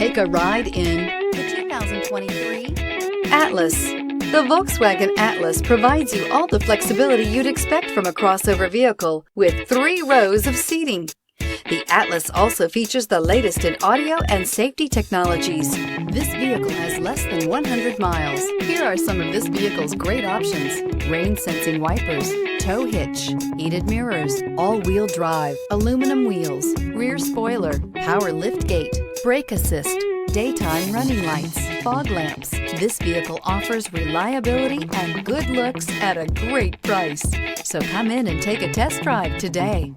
Take a ride in the 2023 Atlas. The Volkswagen Atlas provides you all the flexibility you'd expect from a crossover vehicle with 3 rows of seating. The Atlas also features the latest in audio and safety technologies. This vehicle has less than 100 miles. Here are some of this vehicle's great options: rain-sensing wipers, tow hitch, heated mirrors, all-wheel drive, aluminum wheels, rear spoiler, power liftgate, brake assist, daytime running lights, fog lamps. This vehicle offers reliability and good looks at a great price. So come in and take a test drive today.